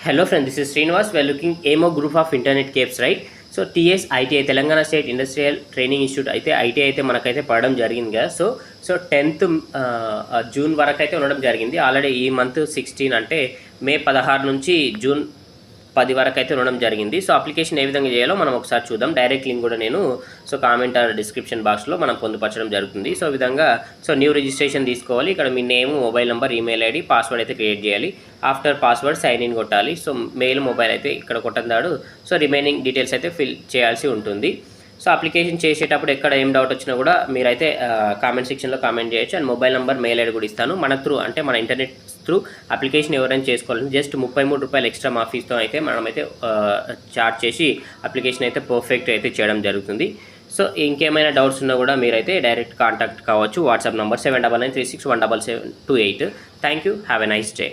Hello friend, this is Srinivas. We are looking AMO group of internet capes, right? So TS ITI Telangana state industrial training institute అయితే ITI అయితే మనకైతే పడడం జరిగింది కదా. So 10th June వరకు అయితే ఉండడం జరిగింది. ఆల్రెడీ ఈ మంత్ 16 అంటే మే 16 నుంచి జూన్ 10 వరకు అయితే ఉండడం జరిగింది. సో అప్లికేషన్ ఏ విధంగా చేయాలో మనం ఒకసారి చూద్దాం. డైరెక్ట్ లింక్ కూడా నేను కామెంట్ ఆర్ డిస్క్రిప్షన్ బాక్స్లో మనం పొందుపరచడం జరుగుతుంది. సో విధంగా న్యూ రిజిస్ట్రేషన్ తీసుకోవాలి. ఇక్కడ మీ name, mobile number, email ID, password అయితే క్రియేట్ చేయాలి. ఆఫ్టర్ పాస్వర్డ్ సైన్ ఇన్ కొట్టాలి. సో మెయిల్, మొబైల్ అయితే ఇక్కడ కొట్టందాడు. సో రిమైనింగ్ డీటెయిల్స్ అయితే ఫిల్ చేయాల్సి ఉంటుంది. సో అప్లికేషన్ చేసేటప్పుడు ఎక్కడ ఏం డౌట్ వచ్చినా కూడా మీరైతే కామెంట్ సెక్షన్లో కామెంట్ చేయొచ్చు. And mobile number, mail ID కూడా ఇస్తాను. మన అంటే మన ఇంటర్నెట్ త్రూ అప్లికేషన్ ఎవరైనా చేసుకోవాలని జస్ట్ 33 రూపాయలు ఎక్స్ట్రా మా ఫీస్తో అయితే మనమైతే చార్జ్ చేసి అప్లికేషన్ అయితే పర్ఫెక్ట్ అయితే చేయడం జరుగుతుంది. సో ఇంకేమైనా డౌట్స్ ఉన్నా కూడా మీరైతే డైరెక్ట్ కాంటాక్ట్ కావచ్చు. WhatsApp number 7993617728. Thank you. Have a nice day.